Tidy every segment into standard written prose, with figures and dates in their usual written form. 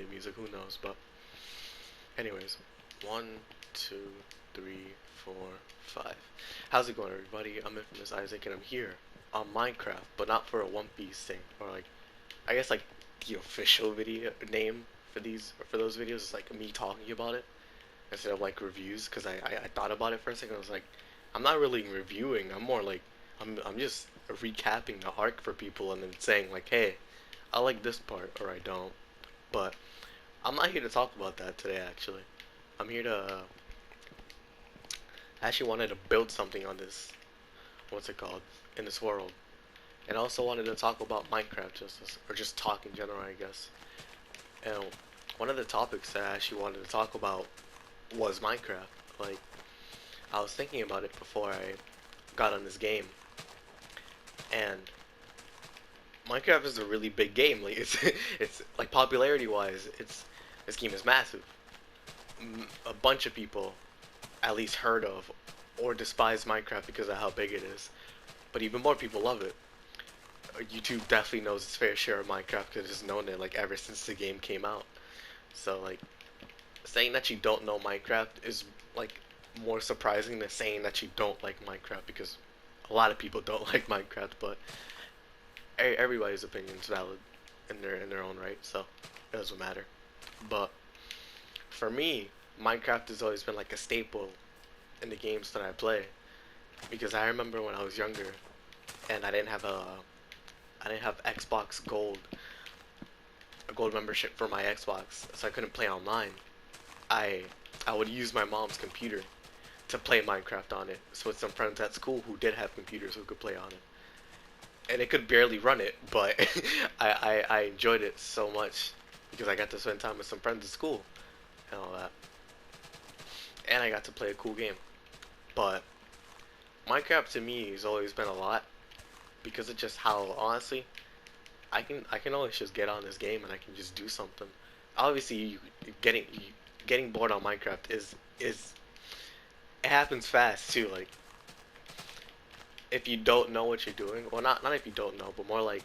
play music, who knows? But anyways, one, two, three, four, five. How's it going, everybody? I'm Infamous Isaac, and I'm here on Minecraft, but not for a One Piece thing, or like I guess like the official video name for those videos is like me talking about it instead of like reviews, because I thought about it for a second. I was like, I'm not really reviewing. I'm more like I'm just recapping the arc for people and then saying like, hey, I like this part or I don't. But I'm not here to talk about that today. Actually, I'm here to. I actually wanted to build something on this. What's it called? In this world, and I also wanted to talk about Minecraft or just talk in general, I guess. And one of the topics that I actually wanted to talk about was Minecraft. Like, I was thinking about it before I got on this game, and Minecraft is a really big game. Like, it's like popularity wise, this game is massive. A bunch of people at least heard of or despise Minecraft because of how big it is, but even more people love it. YouTube definitely knows its fair share of Minecraft because it's known it like ever since the game came out. So like saying that you don't know Minecraft is like more surprising than saying that you don't like Minecraft, because a lot of people don't like Minecraft, but everybody's opinion is valid in their own right, so it doesn't matter. But for me, Minecraft has always been like a staple in the games that I play, because I remember when I was younger and I didn't have Xbox Gold, a gold membership for my Xbox, so I couldn't play online. I I would use my mom's computer to play Minecraft on it. So with some friends at school who did have computers who could play on it, and it could barely run it, but I enjoyed it so much because I got to spend time with some friends at school and all that, and I got to play a cool game. But Minecraft to me has always been a lot because of just how honestly I can always just get on this game and I can just do something. Obviously, getting bored on Minecraft is it happens fast too. Like if you don't know what you're doing, well, not if you don't know, but more like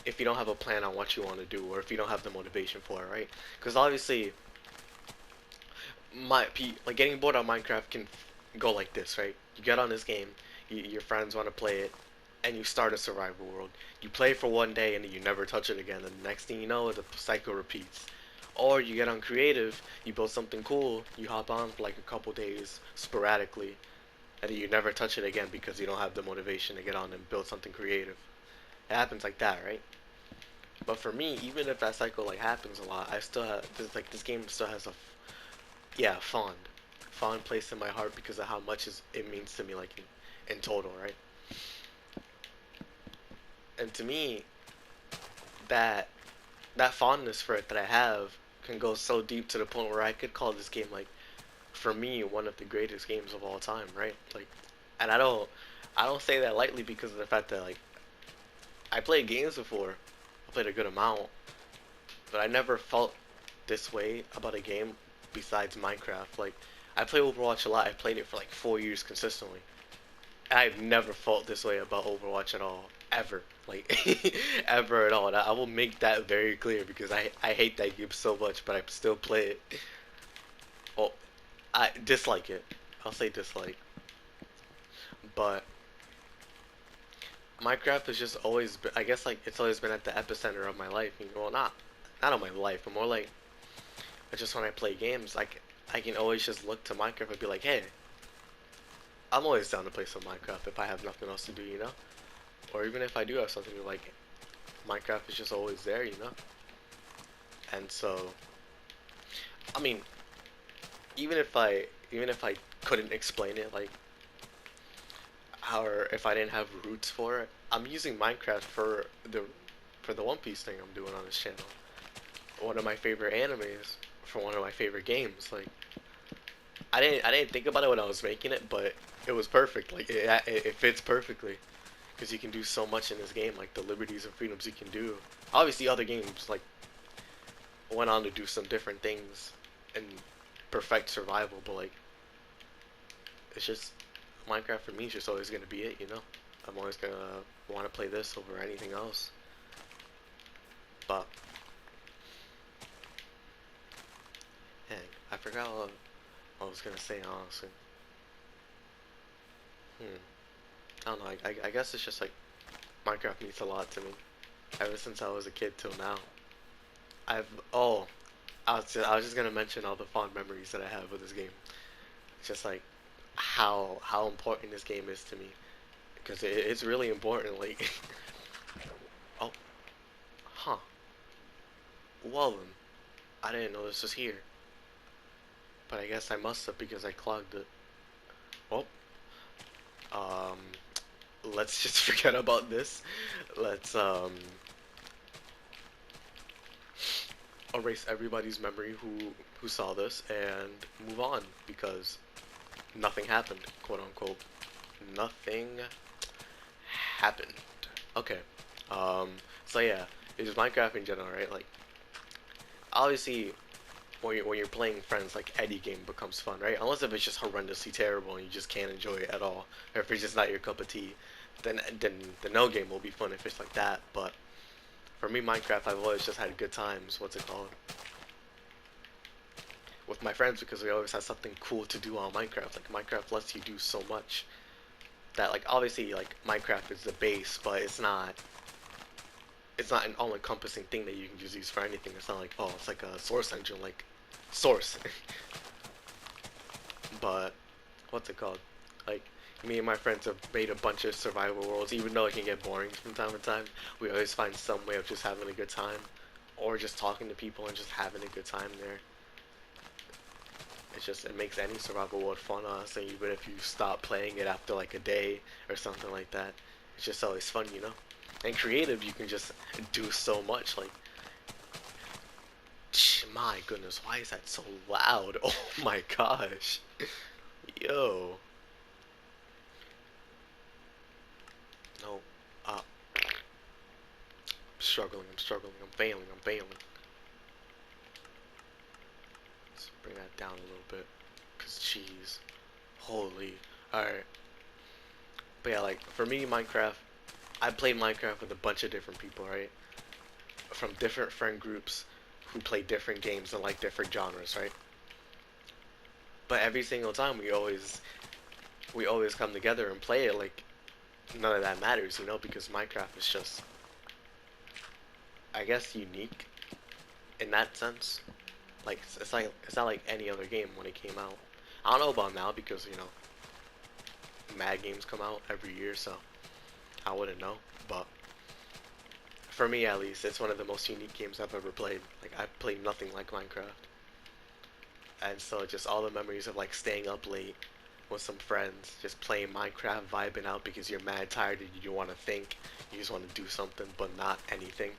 if you don't have a plan on what you want to do, or if you don't have the motivation for it, right? Because obviously, like getting bored on Minecraft can go like this, right? You get on this game, your friends want to play it, and you start a survival world. You play for one day and then you never touch it again, and the next thing you know, the cycle repeats. Or you get on creative, you build something cool, you hop on for like a couple days sporadically, and then you never touch it again because you don't have the motivation to get on and build something creative. It happens like that, right? But for me, even if that cycle like happens a lot, I still have this game still has a yeah, fond place in my heart because of how much it means to me, like in total, right? And to me, that that fondness for it that I have can go so deep to the point where I could call this game like, for me, one of the greatest games of all time, right? Like, and I don't say that lightly because of the fact that like I played games before, I played a good amount, but I never felt this way about a game besides Minecraft. Like, I play Overwatch a lot. I played it for like 4 years consistently. I've never felt this way about Overwatch at all, ever, like ever at all. And I will make that very clear because I hate that game so much, but I still play it. Well, I dislike it. I'll say dislike, but Minecraft has just always been, I guess like it's always been at the epicenter of my life. Well, not of my life, but more like just when I play games, like I can always just look to Minecraft and be like, hey, I'm always down to play some Minecraft if I have nothing else to do, you know? Or even if I do have something to do, like Minecraft is just always there, you know? And so, I mean, even if I couldn't explain it, like how, or if I didn't have roots for it, I'm using Minecraft for the One Piece thing I'm doing on this channel. One of my favorite animes for one of my favorite games. Like I didn't think about it when I was making it, but it was perfect. Like it fits perfectly because you can do so much in this game, like the liberties and freedoms you can do. Obviously, other games like went on to do some different things and perfect survival, but like it's just Minecraft for me is just always gonna be it, you know. I'm always gonna want to play this over anything else. But forgot what I was gonna say honestly. Hmm. I don't know. I guess it's just like Minecraft means a lot to me. Ever since I was a kid till now. I've oh, I was just gonna mention all the fond memories that I have with this game. It's just like how important this game is to me because it's really important. Like, oh, huh. Well then, I didn't know this was here, but I guess I must have because I clogged it. Well, um, let's just forget about this. Let's erase everybody's memory who saw this and move on because nothing happened, quote unquote. Nothing happened. Okay. Um, so yeah, it's just Minecraft in general, right? Like, obviously, when you're playing friends, like any game becomes fun, right? Unless if it's just horrendously terrible and you just can't enjoy it at all, or if it's just not your cup of tea, then the no game will be fun if it's like that. But for me, Minecraft, I've always just had good times. What's it called? With my friends because we always had something cool to do on Minecraft. Like Minecraft lets you do so much that like obviously like Minecraft is the base, but it's not an all-encompassing thing that you can just use for anything. It's not like, oh, it's like a source engine, like Source. But what's it called? Like me and my friends have made a bunch of survival worlds, even though it can get boring from time to time. We always find some way of just having a good time, or just talking to people and just having a good time there. It makes any survival world fun, honestly, even if you stop playing it after like a day or something like that. It's just always fun, you know? And creative, you can just do so much. Like, my goodness, why is that so loud? Oh my gosh. Yo. No. I'm I'm failing, I'm failing. Let's bring that down a little bit. Cause jeez. Holy. Alright. But yeah, like, for me, Minecraft, I played Minecraft with a bunch of different people, right? From different friend groups who play different games and like different genres, right? But every single time we always come together and play it like none of that matters, you know, because Minecraft is just I guess unique in that sense. Like it's not like any other game when it came out. I don't know about now because you know mad games come out every year, so I wouldn't know. But for me at least, it's one of the most unique games I've ever played. Like I've played nothing like Minecraft, and so just all the memories of like staying up late with some friends, just playing Minecraft, vibing out because you're mad tired and you don't want to think, you just want to do something but not anything.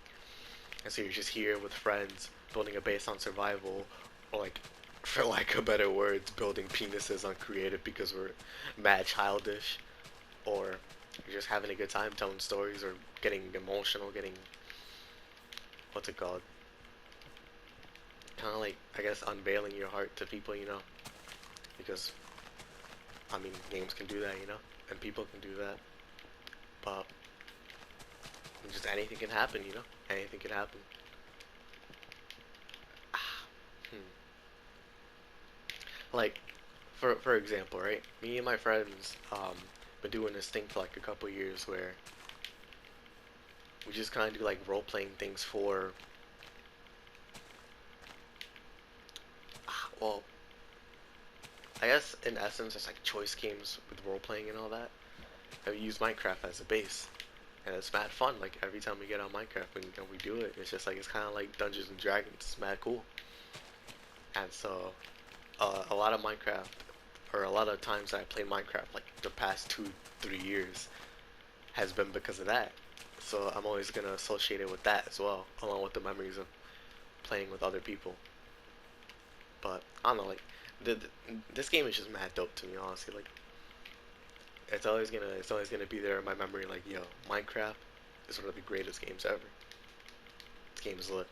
And so you're just here with friends, building a base on survival, or like, for lack of better words, building penises on creative because we're mad childish, or you're just having a good time telling stories or getting emotional, getting, what's it called? Kind of like, I guess, unveiling your heart to people, you know? Because, I mean, games can do that, you know? And people can do that. But, just anything can happen, you know? Anything can happen. Hmm. Like, for example, right? Me and my friends been doing this thing for like a couple years where we just kind of do like role playing things for well, I guess in essence it's like choice games with role playing and all that. And we use Minecraft as a base, and it's mad fun. Like every time we get on Minecraft and we do it, it's just like it's kind of like Dungeons and Dragons. It's mad cool. And so a lot of Minecraft or a lot of times that I play Minecraft like the past 2 3 years has been because of that. So I'm always gonna associate it with that as well, along with the memories of playing with other people. But I don't know, like the this game is just mad dope to me, honestly. Like it's always gonna be there in my memory. Like yo, Minecraft is one of the greatest games ever. This game is lit.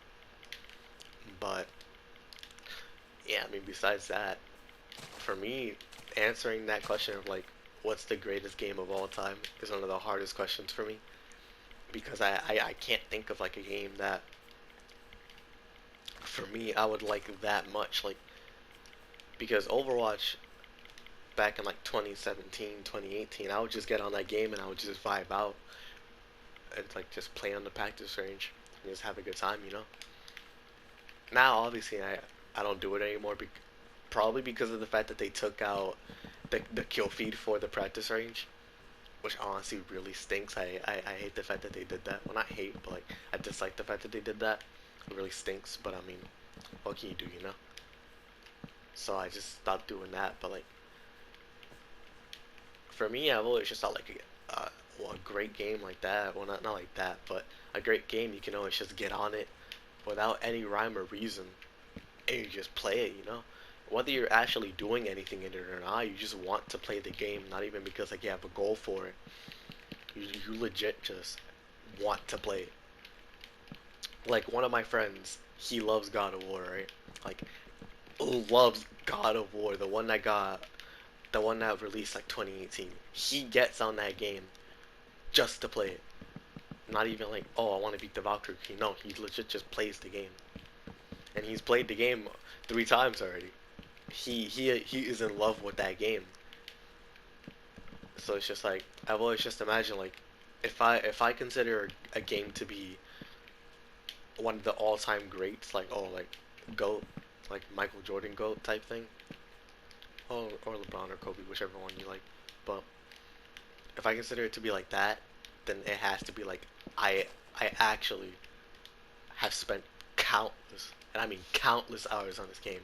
But yeah, I mean besides that, for me, answering that question of like what's the greatest game of all time is one of the hardest questions for me because I can't think of like a game that for me I would like that much. Like Because Overwatch back in like 2017, 2018, I would just get on that game and I would just vibe out and like just play on the practice range and just have a good time, you know. Now, obviously, I don't do it anymore. Probably because of the fact that they took out the kill feed for the practice range, which honestly really stinks. I hate the fact that they did that. Well, not hate, but like I dislike the fact that they did that. It really stinks. But I mean, what can you do, you know? So I just stopped doing that. But like for me, I've always just thought like well, a great game like that. Well, not like that, but a great game you can always just get on it without any rhyme or reason, and you just play it, you know? Whether you're actually doing anything in it or not, you just want to play the game, not even because like you have a goal for it. You legit just want to play it. Like one of my friends, he loves God of War, right? Like loves God of War, the one that released like 2018. He gets on that game just to play it. Not even like, oh, I want to beat the Valkyrie King. No, he legit just plays the game, and he's played the game 3 times already. He is in love with that game. So it's just like I've always just imagined like if I consider a game to be one of the all-time greats, like oh like GOAT, like Michael Jordan GOAT type thing, or LeBron or Kobe, whichever one you like. But if I consider it to be like that, then it has to be like I actually have spent countless, and I mean countless hours on this game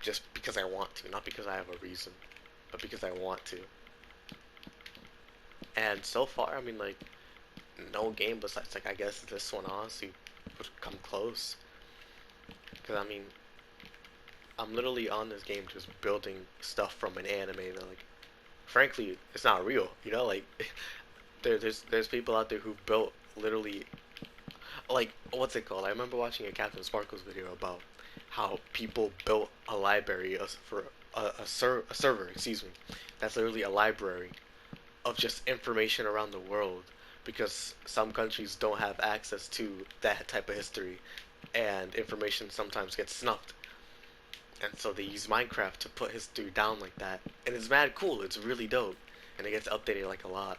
just because I want to, not because I have a reason, but because I want to. And so far, I mean, like, no game besides, like, I guess this one honestly would come close. Because, I mean, I'm literally on this game just building stuff from an anime that, like, frankly, it's not real, you know? Like, there's people out there who built literally, like, what's it called? I remember watching a Captain Sparkles video about how people built a library for a server, excuse me, that's literally a library of just information around the world because some countries don't have access to that type of history and information sometimes gets snuffed. And so they use Minecraft to put history down like that. And it's mad cool, it's really dope. And it gets updated like a lot.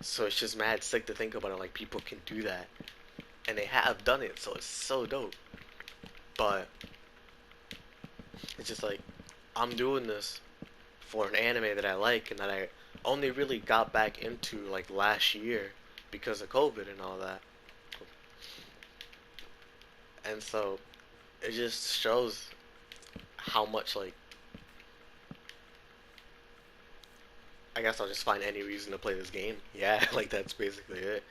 So it's just mad sick to think about it, like people can do that. And they have done it, so it's so dope. But it's just like I'm doing this for an anime that I like and that I only really got back into like last year because of COVID and all that. And so it just shows how much like I guess I'll just find any reason to play this game. Yeah, like that's basically it.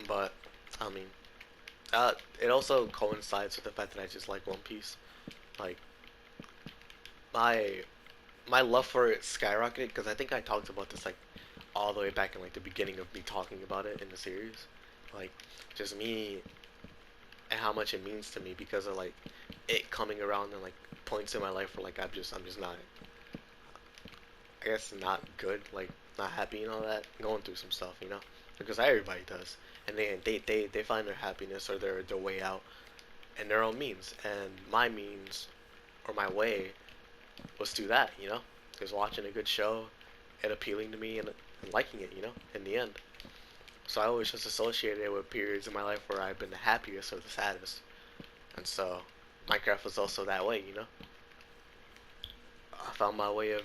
But I mean, it also coincides with the fact that I just like One Piece. Like my my love for it skyrocketed because I think I talked about this like all the way back in like the beginning of me talking about it in the series. Like just me and how much it means to me because of like it coming around and like points in my life where like I'm just not, I guess not good, like not happy and all that, going through some stuff, you know, because everybody does, and they find their happiness or their way out in their own means, and my means or my way was through that, you know, because watching a good show, it appealing to me and liking it, you know, in the end. So I always just associated it with periods in my life where I've been the happiest or the saddest. And so Minecraft was also that way, you know? I found my way of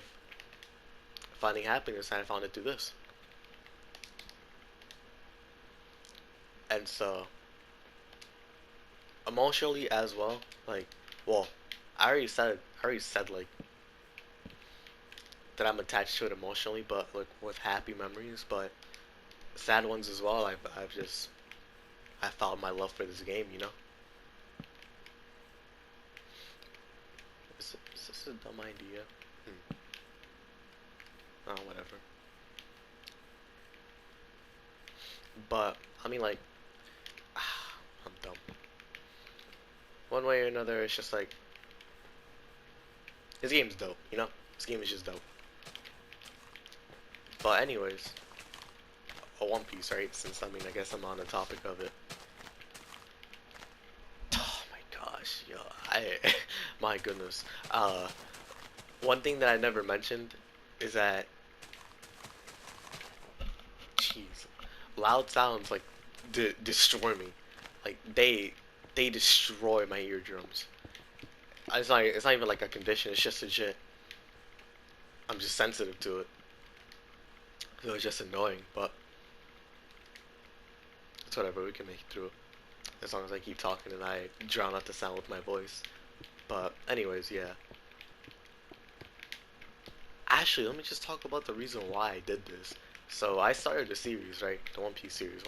finding happiness and I found it through this. And so emotionally as well, like well, I already said like that I'm attached to it emotionally, but like with happy memories, but sad ones as well. I've just I found my love for this game, you know? Is this a dumb idea? Hmm. Oh, whatever. But I mean, like, I'm dumb. One way or another, it's just like this game's dope, you know? This game is just dope. But anyways, One Piece, right? Since I mean, I guess I'm on the topic of it. Oh my My goodness. One thing that I never mentioned is that, jeez, loud sounds like destroy me. Like they destroy my eardrums. It's not even like a condition. It's just legit. I'm just sensitive to it. So it's just annoying, but it's whatever. We can make it through. As long as I keep talking and I drown out the sound with my voice. But anyways, yeah. Actually, let me just talk about the reason why I did this. So I started a series, right? The One Piece series,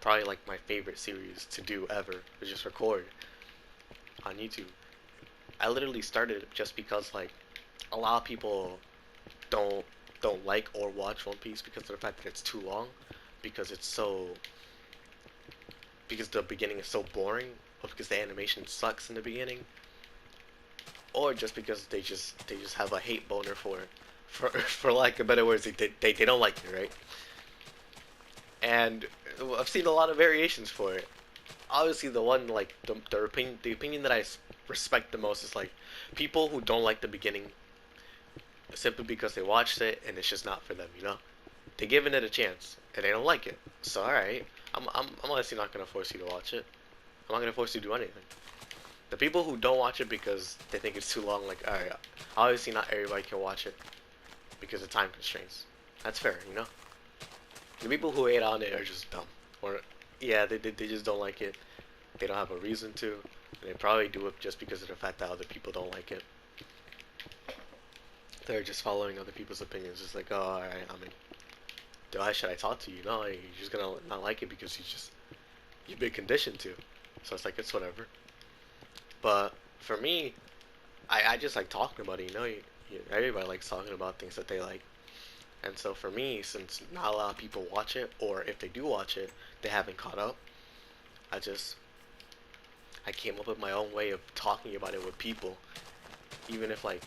probably like my favorite series to do ever, to just record on YouTube. I literally started it just because like a lot of people don't don't like or watch One Piece because of the fact that it's too long, because it's so because the beginning is so boring, or because the animation sucks in the beginning, or just because they just have a hate boner for it. For lack of better words, they don't like it, right? And I've seen a lot of variations for it. Obviously, the one like the opinion that I respect the most is like people who don't like the beginning simply because they watched it and it's just not for them, you know? They're giving it a chance and they don't like it. So alright, I'm honestly not gonna force you to watch it. I'm not gonna force you to do anything. The people who don't watch it because they think it's too long, like alright, obviously not everybody can watch it because of time constraints. That's fair, you know? The people who hate on it are just dumb. Or yeah, they just don't like it. They don't have a reason to. And they probably do it just because of the fact that other people don't like it. They're just following other people's opinions. Just like, oh, alright, I mean, why should I talk to you? No, you're just gonna not like it because you've been conditioned to. So it's like, it's whatever. But for me, I just like talking about it, you know? Everybody likes talking about things that they like. And so for me, since not a lot of people watch it, or if they do watch it, they haven't caught up, I just, I came up with my own way of talking about it with people. Even if like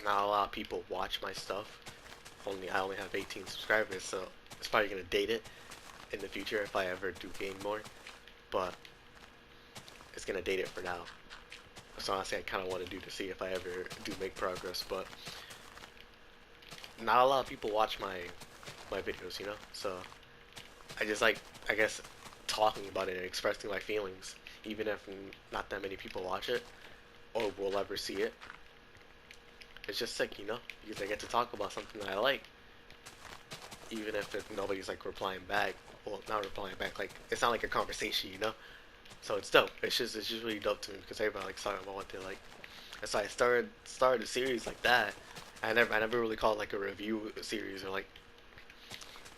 not a lot of people watch my stuff, I only have 18 subscribers, so it's probably gonna date it in the future if I ever do gain more. But it's gonna date it for now. So honestly, I kind of want to do to see if I ever do make progress. But not a lot of people watch my videos, you know. So I just like, I guess, talking about it and expressing my feelings, even if not that many people watch it or will ever see it. It's just sick, you know, because I get to talk about something that I like, even if nobody's like replying back. Well, not replying back, like it's not like a conversation, you know. So it's dope. It's just really dope to me because everybody likes talking about what they like. And so I started a series like that. I never really called it like a review series or like,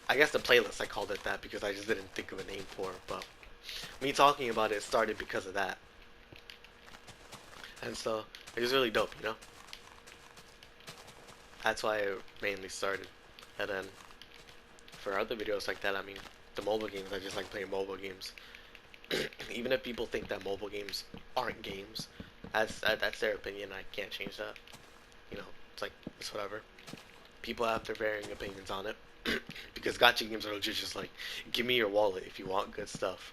I guess the playlist I called it that because I just didn't think of a name for it. But me talking about it started because of that. And so it was really dope, you know. That's why I mainly started. And then for other videos like that, I mean, the mobile games, I just like playing mobile games. Even if people think that mobile games aren't games, that's their opinion. I can't change that. You know, it's like it's whatever. People have their varying opinions on it because gacha games are legit just like, give me your wallet if you want good stuff.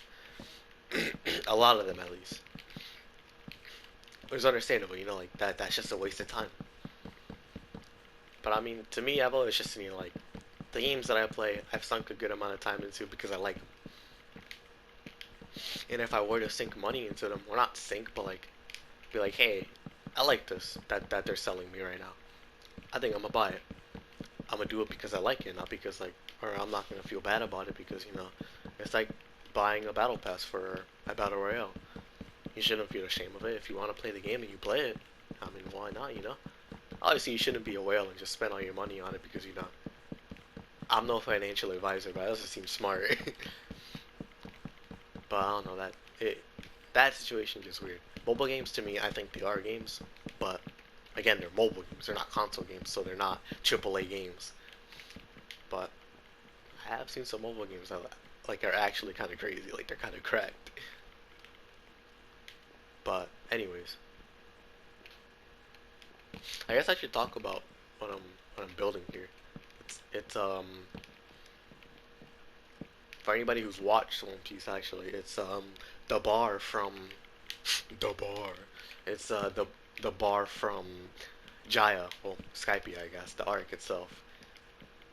A lot of them, at least. It's understandable, you know, like that. That's just a waste of time. But I mean, to me, Evo is just, you know, like the games that I play, I've sunk a good amount of time into because I like them. And if I were to sink money into them, or not sink, but like be like, hey, I like this that they're selling me right now. I think I'm gonna buy it. I'm gonna do it because I like it, not because like, or I'm not gonna feel bad about it because, you know, it's like buying a battle pass for a battle royale. You shouldn't feel ashamed of it. If you want to play the game and you play it, I mean, why not? You know. Obviously, you shouldn't be a whale and just spend all your money on it because, you know, I'm no financial advisor, but it doesn't seem smart. But I don't know, that situation gets weird. Mobile games to me, I think they are games, but again, they're mobile games. They're not console games, so they're not AAA games. But I have seen some mobile games that like are actually kind of crazy, like they're kind of cracked. But anyways, I guess I should talk about what I'm building here. It's for anybody who's watched One Piece, actually, it's the bar from the bar. It's the bar from Jaya, well, Skypiea, I guess, the arc itself,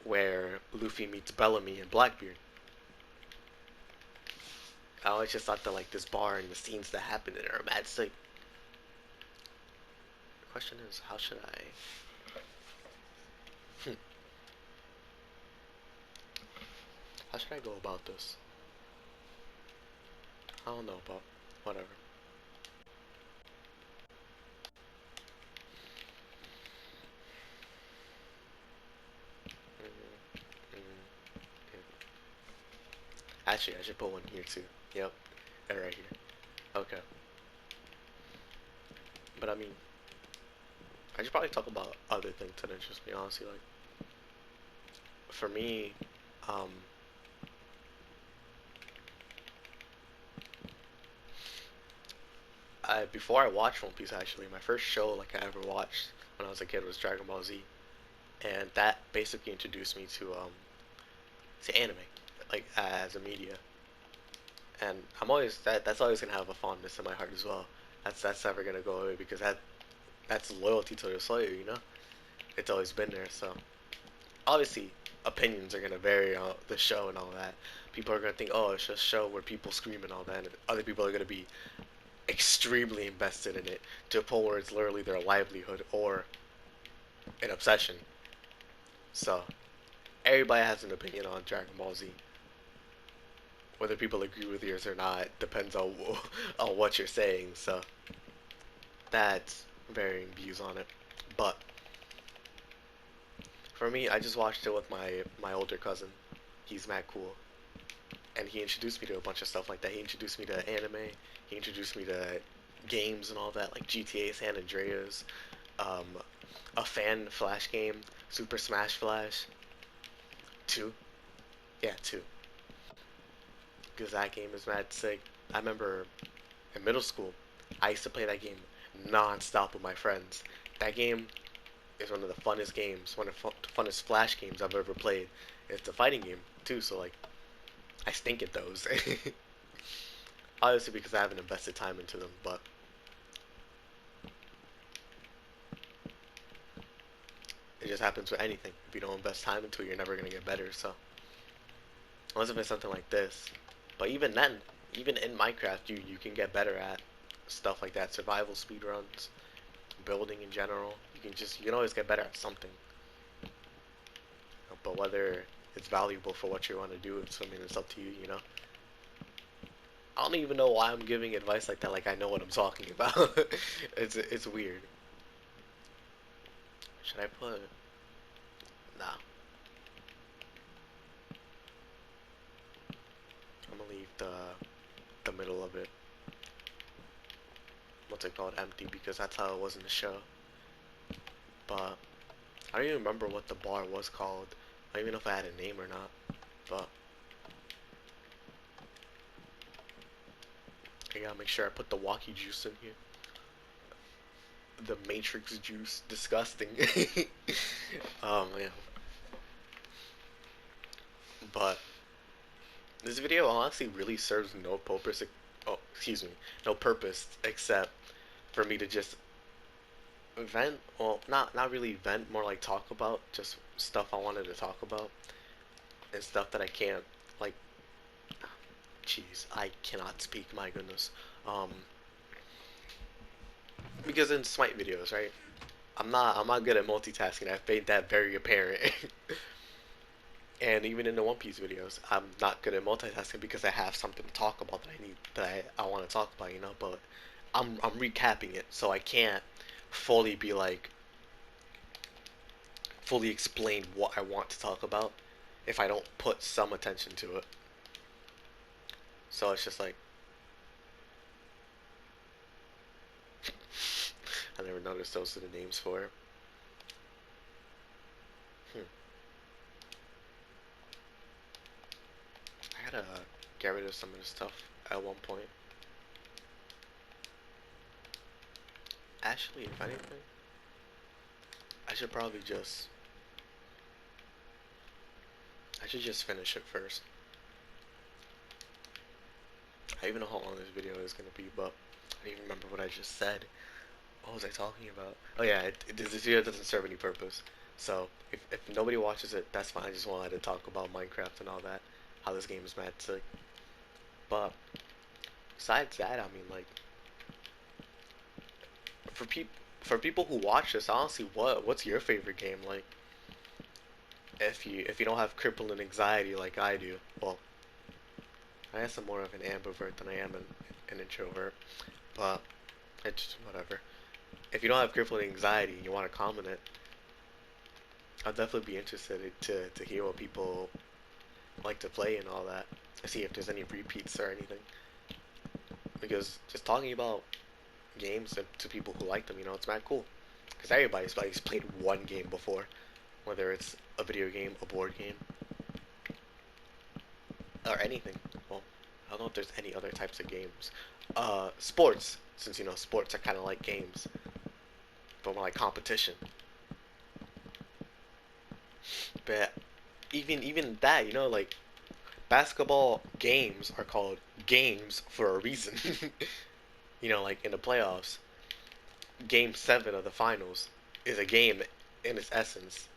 where Luffy meets Bellamy and Blackbeard. I always just thought that like this bar and the scenes that happen in it are mad sick. The question is, how should I? How should I go about this? I don't know, but whatever. Mm, mm, mm. Actually, I should put one here too. Yep, and right here. Okay, but I mean, I should probably talk about other things that interest me. Honestly, like for me, um, before I watched One Piece, actually, my first show like I ever watched when I was a kid was Dragon Ball Z, and that basically introduced me to anime, like as a media. And I'm always that's always gonna have a fondness in my heart as well. That's never gonna go away because that's loyalty to the Slayer, you know. It's always been there. So obviously opinions are gonna vary on the show and all that. People are gonna think, oh, it's just a show where people scream and all that, and other people are gonna be extremely invested in it to a point where it's literally their livelihood or an obsession. So everybody has an opinion on Dragon Ball Z. Whether people agree with yours or not depends on on what you're saying. So that's varying views on it. But for me, I just watched it with my older cousin. He's mad cool, and he introduced me to a bunch of stuff like that. He introduced me to anime. He introduced me to games and all that, like GTA San Andreas, um, a fan Flash game, Super Smash Flash 2. Yeah, 2. Because that game is mad sick. I remember in middle school, I used to play that game non-stop with my friends. That game is one of the funnest games, one of the funnest Flash games I've ever played. It's a fighting game too, so like I stink at those. Obviously because I haven't invested time into them, but it just happens with anything. If you don't invest time into it, you're never gonna get better. So unless if it's something like this, but even then, even in Minecraft, you can get better at stuff like that. Survival speed runs, building in general. You can always get better at something. But whether it's valuable for what you want to do, it's something that's up to you. You know. I don't even know why I'm giving advice like that. Like I know what I'm talking about. It's weird. Should I put? Nah. I'm gonna leave the middle of it. What's it called? Empty because that's how it was in the show. But I don't even remember what the bar was called. I don't even know if I had a name or not. But I gotta make sure I put the Waki juice in here. The Matrix juice. Disgusting. Oh man. But this video honestly really serves no purpose. Oh, excuse me. No purpose except for me to just vent. Well, not really vent. More like talk about just stuff I wanted to talk about and stuff that I can't like. Jeez, I cannot speak. My goodness. Um, because in Smite videos, right? I'm not good at multitasking. I've made that very apparent. And even in the One Piece videos, I'm not good at multitasking because I have something to talk about that I want to talk about, you know. But I'm recapping it, so I can't fully be like fully explain what I want to talk about if I don't put some attention to it. So it's just like I never noticed those are the names for it. Hmm. I gotta get rid of some of this stuff at one point. Actually, if anything, I should probably just I should just finish it first. I don't even know how long this video is gonna be, but I don't even remember what I just said. What was I talking about? Oh yeah, this video doesn't serve any purpose. So if nobody watches it, that's fine. I just wanted to talk about Minecraft and all that, how this game is mad sick. But besides that, I mean, like for people who watch this, honestly, what's your favorite game? Like if you don't have crippling anxiety like I do, well, I guess I'm more of an ambivert than I am an introvert. But it's just whatever. If you don't have crippling anxiety and you want to comment it, I'd definitely be interested to hear what people like to play and all that. To see if there's any repeats or anything. Because just talking about games to people who like them, it's mad cool. Because everybody's played one game before, whether it's a video game, a board game, or anything. Well, I don't know if there's any other types of games. Sports, since sports are kind of like games, but more like competition. But even that, like basketball games are called games for a reason. Like in the playoffs, game 7 of the finals is a game in its essence.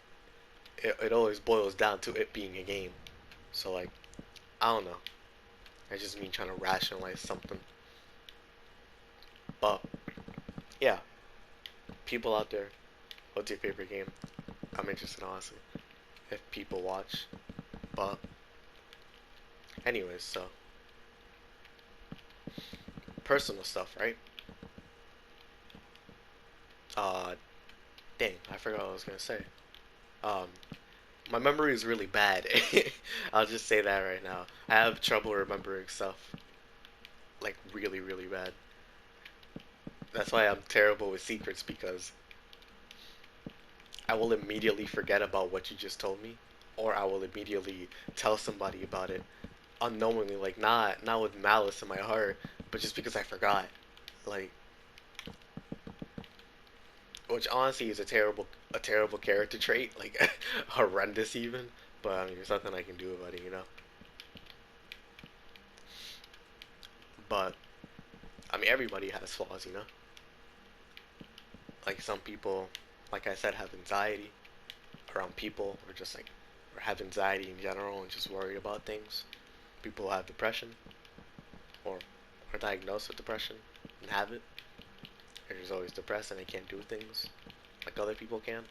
It always boils down to it being a game. So, like, I don't know. That's just me trying to rationalize something. But, yeah. People out there, what's your favorite game? I'm interested, honestly, if people watch. But, anyways, so. Personal stuff, right? Uh, Dang, I forgot what I was gonna say. Um, my memory is really bad. I'll just say that right now. I have trouble remembering stuff. Like, really, really bad. That's why I'm terrible with secrets, because I will immediately forget about what you just told me, or I will immediately tell somebody about it unknowingly, like not with malice in my heart, but just because I forgot. Like, which honestly is a terrible character trait, like horrendous even. But I mean, there's nothing I can do about it. But I mean, everybody has flaws. Like some people, like I said, have anxiety around people, or just like, or have anxiety in general and just worry about things. People have depression, or are diagnosed with depression and have it. They're just always depressed and they can't do things like other people can.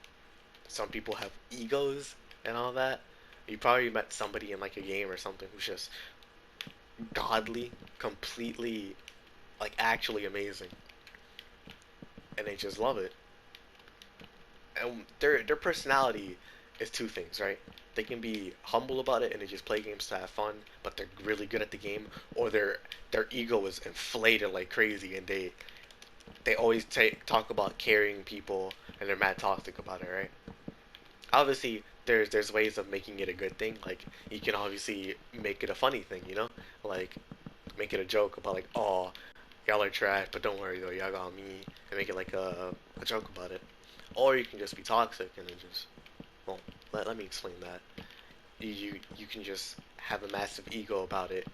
Some people have egos and all that. You probably met somebody in like a game or something who's just godly, completely, like actually amazing, and they just love it. And their personality is two things, right? They can be humble about it and they just play games to have fun, but they're really good at the game, or their ego is inflated like crazy and they always talk about carrying people and they're mad toxic about it, right? Obviously, there's ways of making it a good thing. Like you can obviously make it a funny thing, like make it a joke about like, oh, y'all are trash, but don't worry though, y'all got me, and make it like a joke about it. Or you can just be toxic and then just, well, let me explain that. You can just have a massive ego about it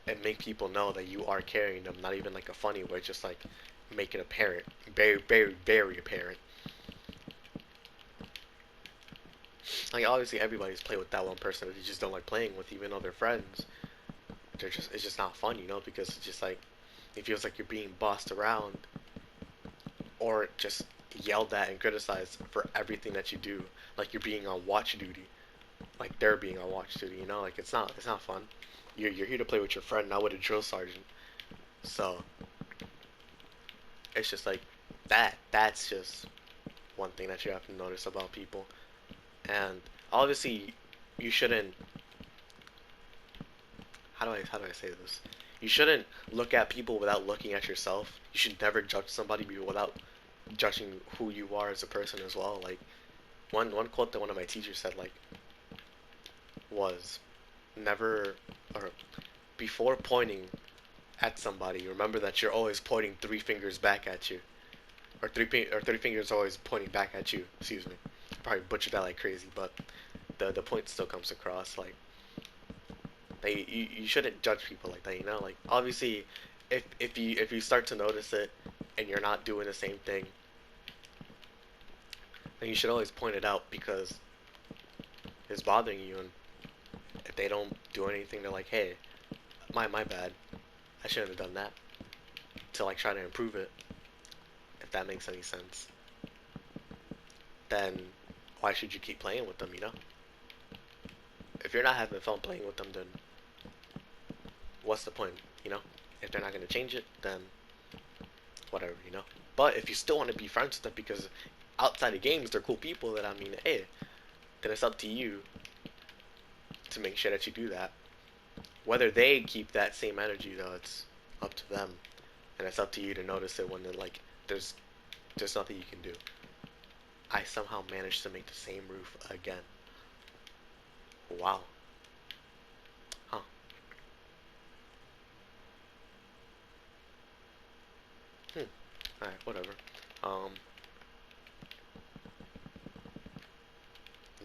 and make people know that you are carrying them, not even like a funny way, just like make it apparent, very, very, very apparent. Like obviously everybody's played with that one person that they just don't like playing with, even though they're friends. It's just not fun, because it's just like it feels like you're being bossed around or just yelled at and criticized for everything that you do, like you're being on watch duty, like they're being on watch duty. Like it's not fun. You're here to play with your friend, not with a drill sergeant. So it's just like that's just one thing that you have to notice about people. And obviously you shouldn't, how do I say this? You shouldn't look at people without looking at yourself. You should never judge somebody without judging who you are as a person as well. Like one quote that one of my teachers said like was never, or before pointing at somebody, remember that you're always pointing three fingers back at you, or three fingers always pointing back at you. Excuse me. I probably butchered that like crazy, but the point still comes across. Like you shouldn't judge people like that. Like obviously, if you start to notice it, and you're not doing the same thing, then you should always point it out because it's bothering you. And if they don't do anything, they're like, hey, my bad. I shouldn't have done that. To like try to improve it, if that makes any sense. Then why should you keep playing with them, you know? If you're not having fun playing with them, then what's the point, you know? If they're not going to change it, then whatever, you know? But if you still want to be friends with them because outside of games, they're cool people, then I mean, hey, then it's up to you to make sure that you do that. Whether they keep that same energy, though, it's up to them. And it's up to you to notice it when they're like, there's, there's nothing you can do. I somehow managed to make the same roof again. Wow. Huh. Alright, whatever. Um,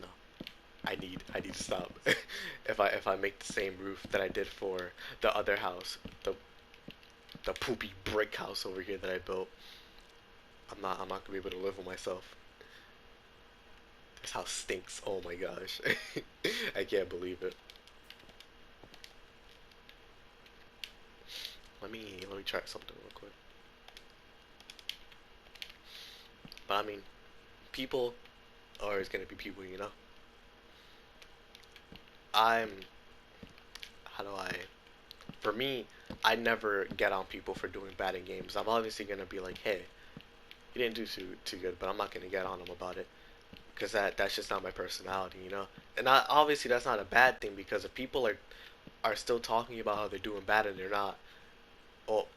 no. I need to stop. If I make the same roof that I did for the other house, the poopy brick house over here that I built, I'm not gonna be able to live with myself. This house stinks. Oh my gosh. I can't believe it. Let me try something real quick. But I mean, people are always gonna be people, you know. I'm how do I for me, I never get on people for doing bad in games. I'm obviously gonna be like, hey, you didn't do too good, but I'm not gonna get on them about it because that's just not my personality, you know. And obviously that's not a bad thing because if people are still talking about how they're doing bad and they're not, well,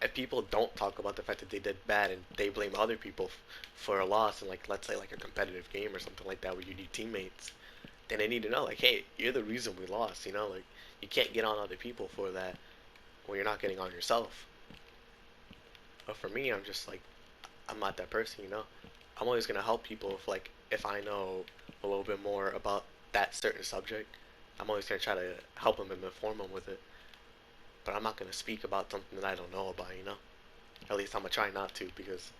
if people don't talk about the fact that they did bad and they blame other people for a loss and like let's say like a competitive game or something like that where you need teammates, then they need to know like, hey, you're the reason we lost, you know, like you can't get on other people for that when you're not getting on yourself. But for me, I'm just like, I'm not that person, you know. I'm always gonna help people if I know a little bit more about that certain subject. I'm always gonna try to help them and inform them with it. But I'm not gonna speak about something that I don't know about, you know. At least I'm gonna try not to because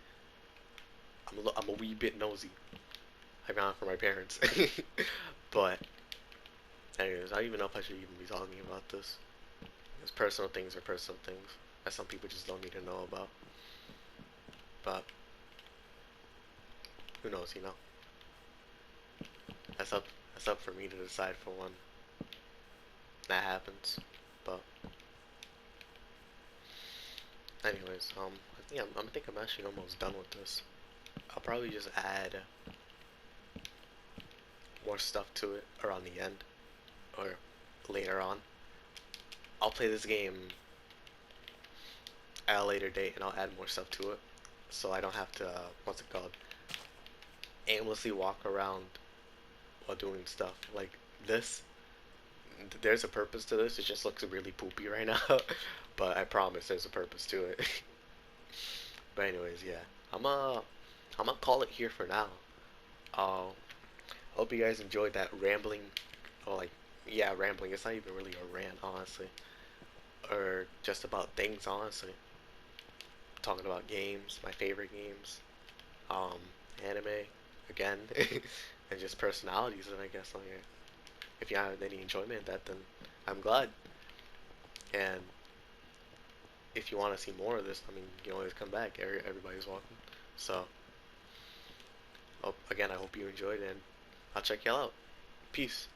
I'm a wee bit nosy. I got it from my parents. But anyways, I don't even know if I should even be talking about this. Because personal things are personal things that some people just don't need to know about. But who knows, you know? That's up that's up for me to decide for when that happens. But anyways, I think I'm actually almost done with this. I'll probably just add more stuff to it around the end or later on. I'll play this game at a later date and I'll add more stuff to it so I don't have to what's it called, aimlessly walk around while doing stuff like this. There's a purpose to this. It just looks really poopy right now, but I promise there's a purpose to it. But anyways, yeah, I'm uh I'm gonna call it here for now. Uh, hope you guys enjoyed that rambling, or like, yeah, rambling. It's not even really a rant, honestly, or just about things, honestly. Talking about games, my favorite games, um, anime, again, and just personalities. And I guess like, if you have any enjoyment in that, then I'm glad. And if you want to see more of this, I mean, you can always come back. Everybody's welcome. So, again, I hope you enjoyed, and I'll check y'all out. Peace.